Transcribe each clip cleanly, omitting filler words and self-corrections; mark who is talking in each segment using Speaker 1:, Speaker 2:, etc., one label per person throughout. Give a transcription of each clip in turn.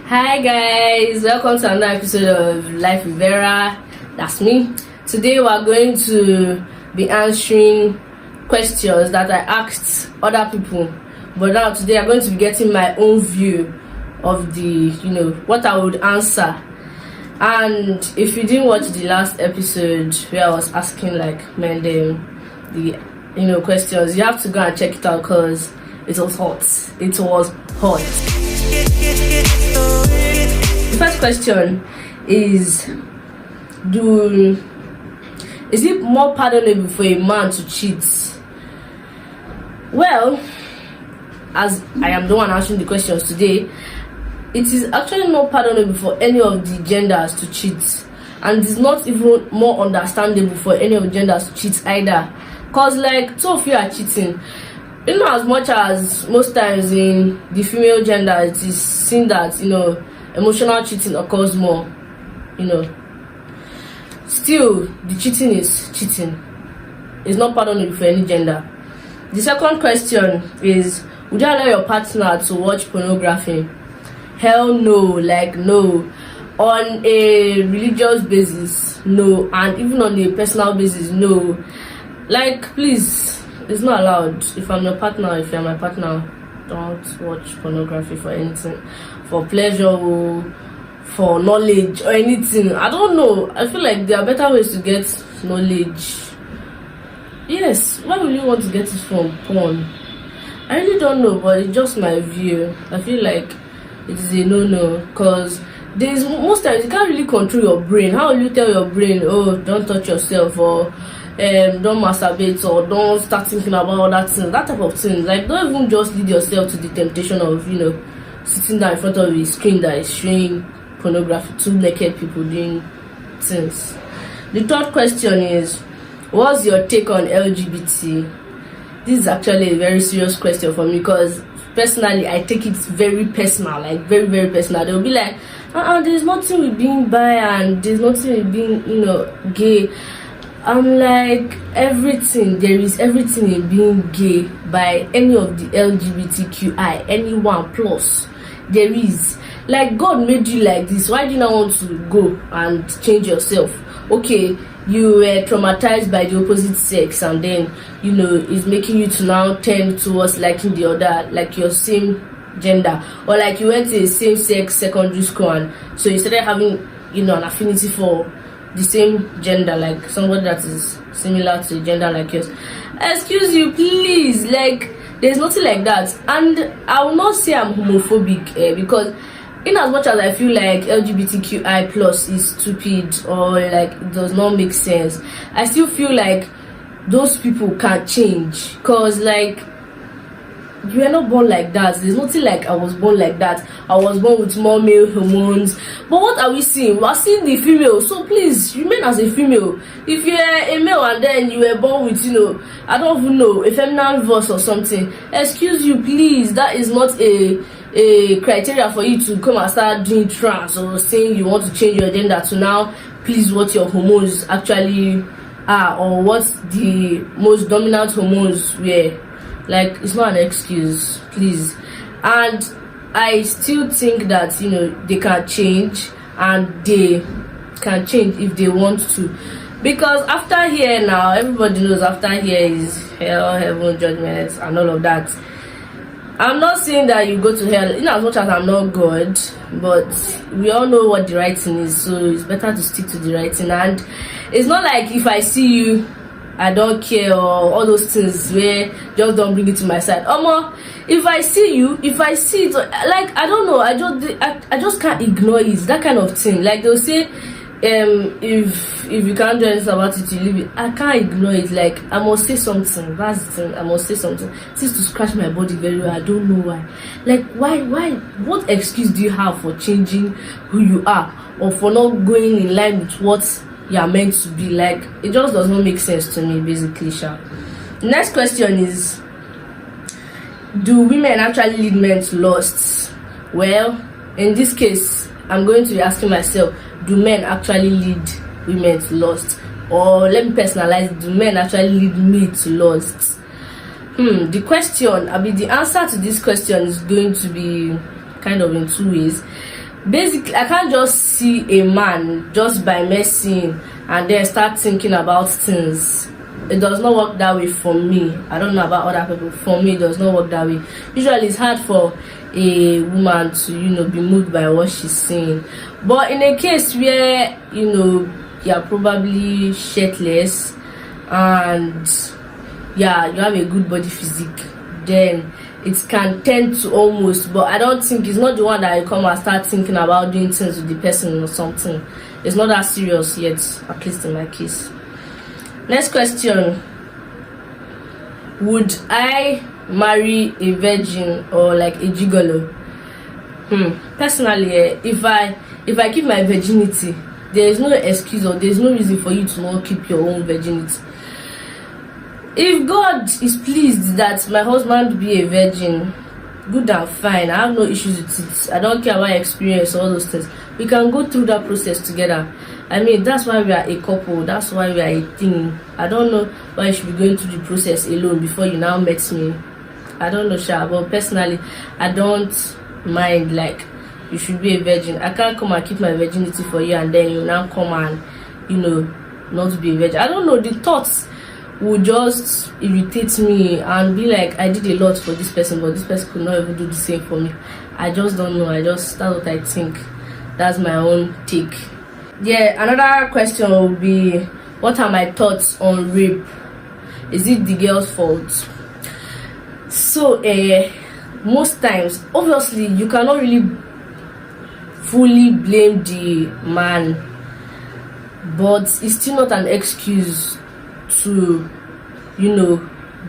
Speaker 1: Hi guys, welcome to another episode of Life with Vera. That's me. Today we are going to be answering questions that I asked other people, but now today I'm going to be getting my own view of the what I would answer. And if you didn't watch the last episode where I was asking the questions, you have to go and check it out because it was hot. The first question is it more pardonable for a man to cheat? Well, as I am the one answering the questions today, it is actually not pardonable for any of the genders to cheat, and it's not even more understandable for any of the genders to cheat either, because two of you are cheating. As much as most times in the female gender it is seen that emotional cheating occurs more, still the cheating is cheating. It's not pardonable for any gender. The second question is, would you allow your partner to watch pornography? Hell no. No. On a religious basis, no. And even on a personal basis, no. Please, it's not allowed. If I'm your partner, if you're my partner, don't watch pornography for anything, for pleasure or for knowledge or anything. I don't know. I feel like there are better ways to get knowledge. Yes, why would you want to get it from porn? I really don't know, but it's just my view. I feel like it is a no-no, because there's most times you can't really control your brain. How will you tell your brain, oh, don't touch yourself, or don't masturbate, or don't start thinking about other things, that type of thing? Don't even just lead yourself to the temptation of sitting down in front of a screen that is showing pornography, two naked people doing things. The third question is, what's your take on LGBT? This is actually a very serious question for me, because personally I take it very personal, very, very personal. They'll be like, there's nothing with being bi and there's nothing with being gay. I'm like, everything, there is everything in being gay by any of the LGBTQI, anyone plus. There is. God made you like this. Why do you not want to go and change yourself? Okay, you were traumatized by the opposite sex, and then it's making you to now tend towards liking the other, your same gender, or you went to a same-sex secondary school, and so you started having an affinity for the same gender, somebody that is similar to a gender like yours. Excuse you, please. There's nothing like that. And I will not say I'm homophobic, because in as much as I feel like LGBTQI plus is stupid, or it does not make sense, I still feel like those people can change, because you are not born like that. There's nothing like I was born like that. I was born with more male hormones. But what are we seeing? We're seeing the female. So please remain as a female. If you're a male and then you were born with I don't even know, a feminine voice or something, excuse you, please, that is not a criteria for you to come and start doing trans, or saying you want to change your gender to now please what your hormones actually are, or what the most dominant hormones were. It's not an excuse, please. And I still think that they can change, and they can change if they want to, because after here now, everybody knows after here is hell, heaven, judgment, and all of that. I'm not saying that you go to hell, in as much as I'm not God, but we all know what the right thing is, so it's better to stick to the right thing. And it's not like if I see you, I don't care, or all those things where just don't bring it to my side. If I see you, if I see it, I don't know, I just can't ignore it. That kind of thing. They'll say, if you can't do anything about it, you leave it. I can't ignore it. I must say something. That's the thing. I must say something. It seems to scratch my body very well. I don't know why. Why? What excuse do you have for changing who you are, or for not going in line with what you are meant to be? It just does not make sense to me, basically. The next question is, do women actually lead men to lust? Well, in this case, I'm going to be asking myself, do men actually lead women to lust? Or let me personalize, do men actually lead me to lust? The answer to this question is going to be kind of in two ways. basically I can't just see a man just by messing and then start thinking about things. It does not work that way for me. I don't know about other people. For me, it does not work that way. Usually it's hard for a woman to be moved by what she's saying, but in a case where you're probably shirtless and you have a good body physique, then it can tend to almost, but I don't think it's not the one that you come and start thinking about doing things with the person or something. It's not that serious yet, at least in my case. Next question: would I marry a virgin or like a gigolo? Personally, if I keep my virginity, there is no excuse or there is no reason for you to not keep your own virginity. If God is pleased that my husband be a virgin, good and fine. I have no issues with it. I don't care about experience or all those things. We can go through that process together. I mean, that's why we are a couple. That's why we are a thing. I don't know why you should be going through the process alone before you now met me. I don't know, Sha, but personally, I don't mind. Like, you should be a virgin. I can't come and keep my virginity for you and then you now come and not be a virgin. I don't know, the thoughts would just irritate me and be like, I did a lot for this person, but this person could not even do the same for me. I just don't know. That's what I think. That's my own take. Yeah, another question would be, what are my thoughts on rape? Is it the girl's fault? So most times, obviously, you cannot really fully blame the man, but it's still not an excuse to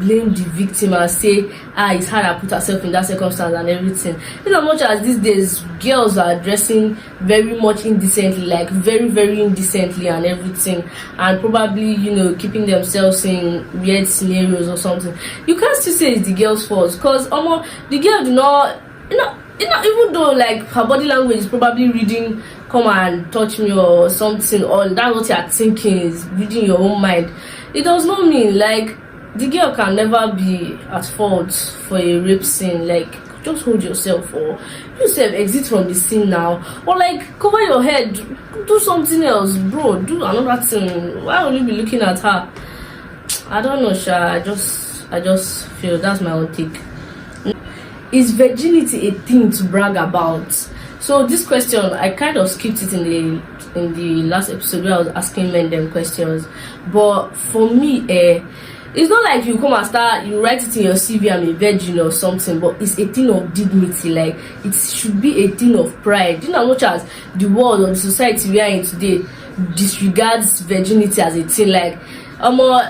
Speaker 1: blame the victim and say it's hard to put herself in that circumstance and everything. In as much as these days girls are dressing very much indecently, like very very indecently and everything, and probably keeping themselves in weird scenarios or something, you can't still say it's the girl's fault, because the girl did not even though like her body language is probably reading come and touch me or something, or that's what you're thinking is reading your own mind. It does not mean like the girl can never be at fault for a rape scene. Like, just hold yourself, or yourself exit from the scene now, or like cover your head, do something else, bro, do another thing. Why will you be looking at her? I don't know, Sha. I just feel that's my own take. Is virginity a thing to brag about? So this question, I kind of skipped it in the last episode where I was asking men them questions. But for me, it's not like you come and you write it in your CV, I'm a virgin or something, but it's a thing of dignity. Like, it should be a thing of pride. As much as the world or the society we are in today disregards virginity as a thing, like,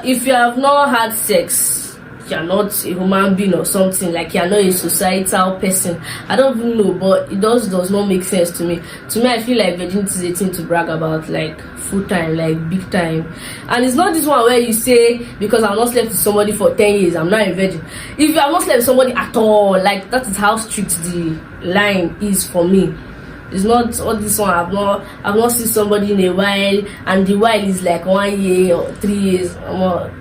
Speaker 1: if you have not had sex, you're not a human being or something, like you're not a societal person. I don't even know, but it does not make sense to me. I feel like virginity is a thing to brag about, like full time, like big time. And it's not this one where you say, because I've not slept with somebody for 10 years, I'm not a virgin. If you have not slept with somebody at all, like that is how strict the line is for me. It's not all this one. I've not seen somebody in a while, and the while is like 1 year or 3 years.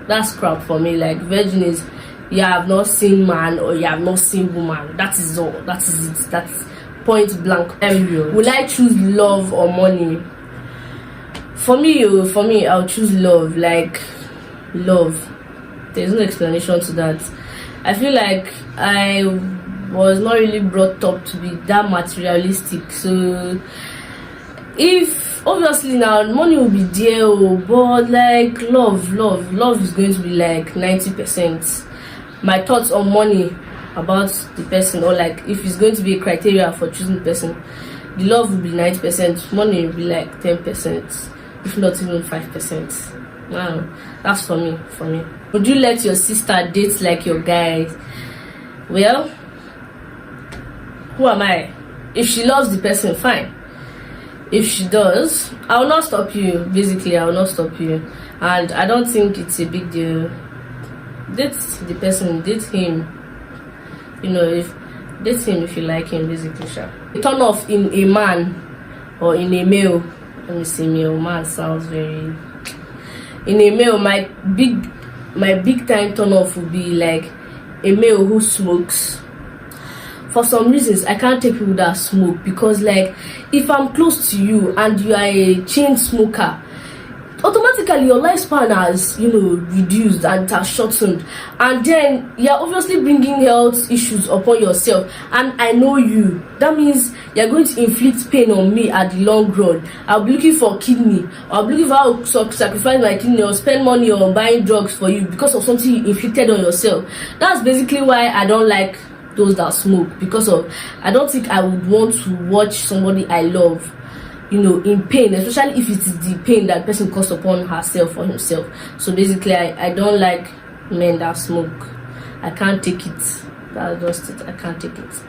Speaker 1: That's crap for me. Like, virgin is you have not seen man or you have not seen woman. That is all. That is it. That's point blank. Will I choose love or money? For me, I'll choose love. Like, love. There's no explanation to that. I feel like I was not really brought up to be that materialistic, so if obviously now money will be there, but like love is going to be like 90%. My thoughts on money about the person, or like if it's going to be a criteria for choosing the person, the love will be 90%, money will be like 10%, if not even 5%. Wow, that's for me. Would you let your sister date like your guy? Well, who am I? If she loves the person, fine. If she does, I will not stop you. Basically, I will not stop you. And I don't think it's a big deal. Date the person, date him. Date him if you like him, basically. Sure. Turn off in a man or in a male. Let me say male. Man sounds very. In a male, my big time turn off would be like a male who smokes. for some reasons I can't take people that smoke, because like if I'm close to you and you are a chain smoker, automatically your lifespan has, you know, reduced and it has shortened, and then you're obviously bringing health issues upon yourself, and I know you. That means you're going to inflict pain on me at the long run. I'll be looking for kidney, I'll be looking for how to sacrifice my kidney or spend money on buying drugs for you because of something you inflicted on yourself. That's basically why I don't like those that smoke, because of I don't think I would want to watch somebody I love, you know, in pain, especially if it is the pain that person caused upon herself or himself. So basically I don't like men that smoke. I can't take it. That's just it. I can't take it.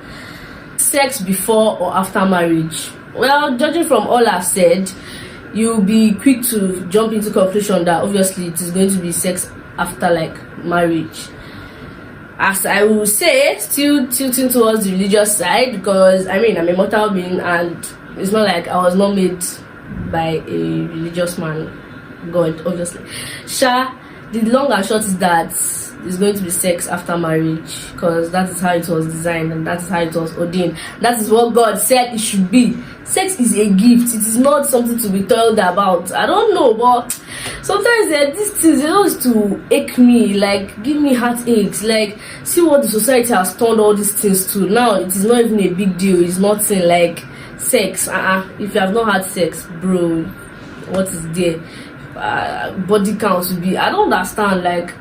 Speaker 1: Sex before or after marriage? Well, judging from all I've said, you'll be quick to jump into conclusion that obviously it is going to be sex after like marriage. As I will say, still tilting towards the religious side, because I mean I'm a mortal being, and it's not like I was not made by a religious man, God, obviously. The long and short is that it's going to be sex after marriage, because that is how it was designed and that is how it was ordained. That is what God said it should be. Sex is a gift. It is not something to be toiled about. I don't know, but sometimes these things, they used to ache me, like give me heartaches. Like, see what the society has turned all these things to. Now it is not even a big deal. It's nothing like sex. If you have not had sex, bro, what is there? Body count will be, I don't understand, like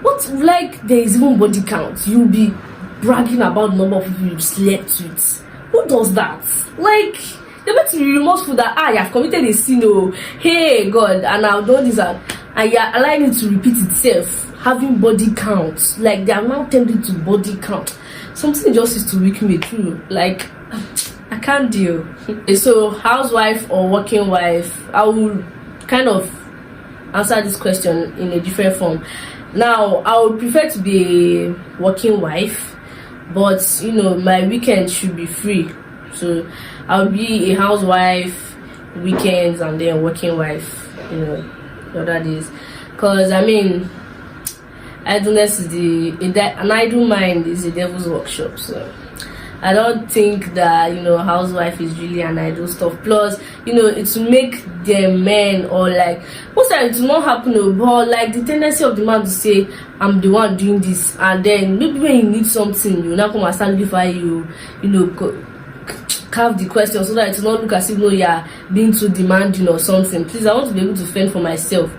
Speaker 1: what, like there is even body count. You'll be bragging about the number of people you've slept with. Who does that? Like, you're meant to be remorseful that you have committed a sin, oh, hey God, and I've done this, and you're allowing it to repeat itself, having body counts. Like, they are now tempted to body count. Something just used to wake me through. Like, I can't deal. So, housewife or working wife? I will kind of answer this question in a different form. Now, I would prefer to be a working wife, but you know, my weekend should be free. So I'll be a housewife weekends and then working wife, you know, the other days. Because I mean, idleness is an idle mind is the devil's workshop. So I don't think that, you know, housewife is really an idle stuff. Plus, you know, it will make them men, or like most times it will not happen, but like the tendency of the man to say, I'm the one doing this, and then maybe when you need something, you now come and stand before you know, carve the question so that it will not look as if, no, you're being too demanding or something. Please, I want to be able to fend for myself.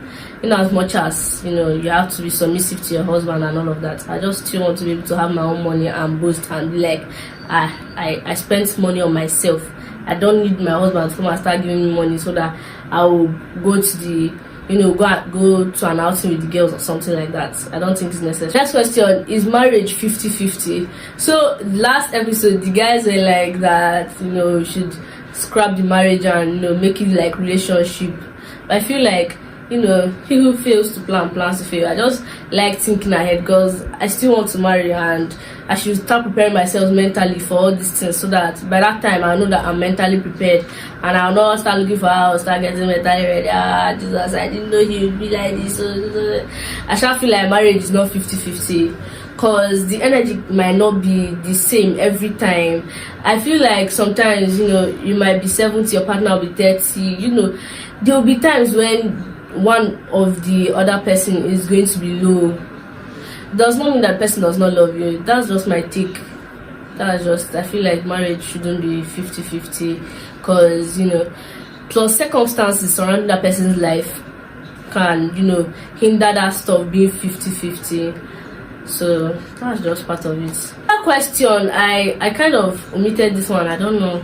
Speaker 1: In as much as, you know, you have to be submissive to your husband and all of that, I just still want to be able to have my own money and boast and be like, I spent money on myself. I don't need my husband to come and start giving me money so that I will go to the, you know, go to an outing with the girls or something like that. I don't think it's necessary. Next question, is marriage 50-50? So last episode the guys were like that, you know, you should scrap the marriage and, you know, make it like relationship. But I feel like, you know, he who fails to plan plans to fail. I just like thinking ahead, because I still want to marry, and I should start preparing myself mentally for all these things, so that by that time I know that I'm mentally prepared, and I'll not start looking for how I'll start getting mentally ready. Jesus, I didn't know he would be like this. I shall feel like marriage is not 50-50, because the energy might not be the same every time. I feel like sometimes, you know, you might be 70, your partner will be 30. You know, there will be times when one of the other person is going to be low. Does not mean that person does not love you. That's just my take. That's just, I feel like marriage shouldn't be 50-50, because, you know, plus circumstances surrounding that person's life can, you know, hinder that stuff being 50-50. So that's just part of it. That question, I kind of omitted this one. I don't know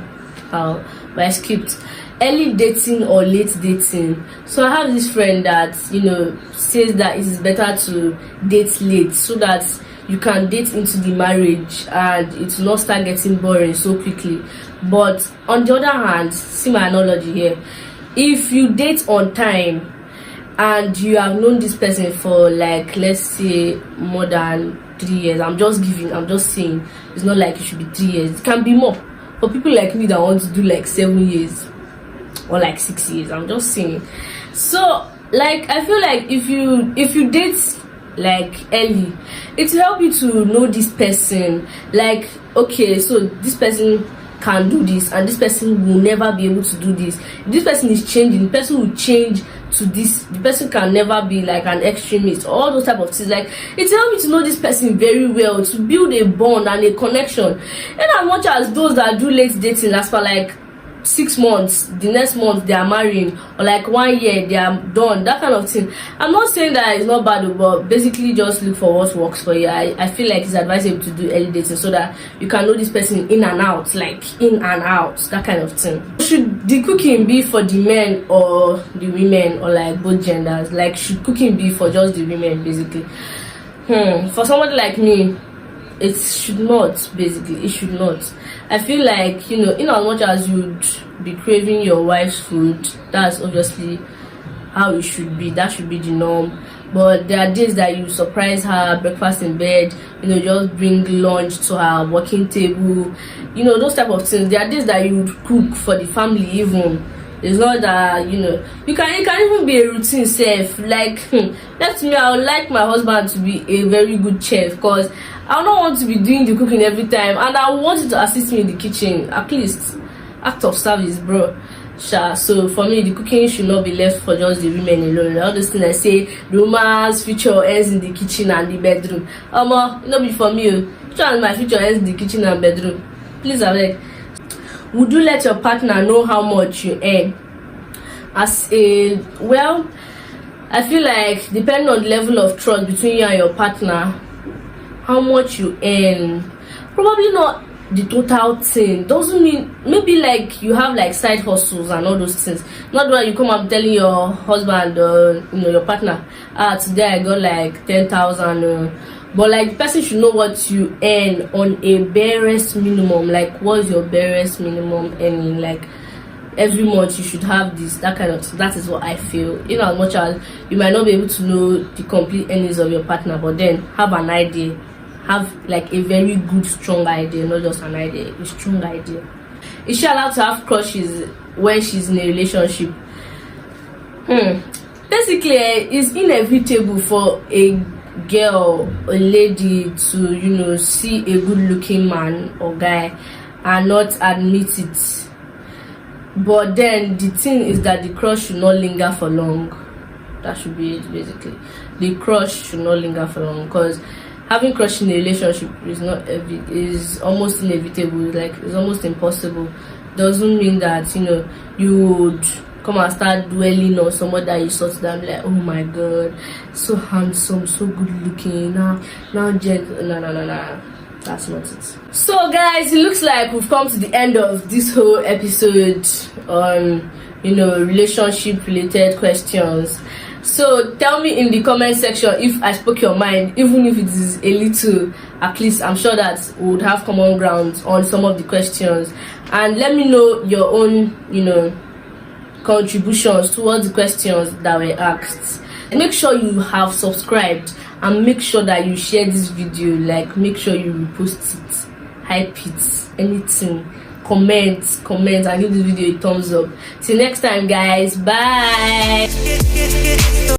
Speaker 1: how, but I skipped. Early dating or late dating? So I have this friend that, you know, says that it is better to date late, so that you can date into the marriage and it will not start getting boring so quickly. But on the other hand, see my analogy here, if you date on time and you have known this person for like, let's say, more than 3 years, I'm just saying, it's not like it should be 3 years, it can be more for people like me that want to do like 7 years or like 6 years. I'm just saying. So like, I feel like if you date like early. It will help you to know this person, like, okay, so this person can do this and this person will never be able to do this. If this person is changing, the person will change to this. The person can never be like an extremist, all those type of things. Like, it helps me to know this person very well, to build a bond and a connection. And as much as those that do late dating as for like 6 months, the next month they are marrying, or like 1 year they are done, that kind of thing. I'm not saying that it's not bad, but basically just look for what works for you. I feel like it's advisable to do early dating so that you can know this person in and out, like in and out, that kind of thing. Should the cooking be for the men or the women, or like both genders? Like, should cooking be for just the women basically? For somebody like me, it should not. Basically, it should not. I feel like, in as much as you'd be craving your wife's food, that's obviously how it should be. That should be the norm. But there are days that you surprise her, breakfast in bed, just bring lunch to her working table, those type of things. There are days that you would cook for the family even. It's not that, it can even be a routine self. Like, that's me. I would like my husband to be a very good chef, because I don't want to be doing the cooking every time, and I want you to assist me in the kitchen, at least act of service, bro. So for me, the cooking should not be left for just the women alone. All those things I say, romance future ends in the kitchen and the bedroom. Not be for me. Which one my future ends in the kitchen and bedroom? Please, abeg. Would you let your partner know how much you earn? I feel like depending on the level of trust between you and your partner, how much you earn, probably not the total thing. Doesn't mean, maybe like you have like side hustles and all those things. Not that you come up telling your husband or your partner, today I got like 10,000. But like, the person should know what you earn on a barest minimum. Like, what's your barest minimum earning? Like, every month you should have this, that kind of thing. That is what I feel. As much as you might not be able to know the complete earnings of your partner, but then have an idea. Have like a very good, strong idea, not just an idea, a strong idea. Is she allowed to have crushes when she's in a relationship? Basically, it's inevitable for a girl, a lady, to see a good-looking man or guy and not admit it. But then the thing is that the crush should not linger for long. That should be it, basically. The crush should not linger for long, because having crush in a relationship is almost inevitable. Like, it's almost impossible. Doesn't mean that you would come and start dwelling on someone that you saw to them, like, oh my god, so handsome, so good looking, now gentle. No, that's not it. So guys, it looks like we've come to the end of this whole episode on relationship related questions. So tell me in the comment section if I spoke your mind, even if it is a little. At least I'm sure that we would have common ground on some of the questions, and let me know your own contributions towards the questions that were asked. And make sure you have subscribed, and make sure that you share this video. Like, make sure you repost it, hype it, anything, comment and give this video a thumbs up. Till next time guys, bye.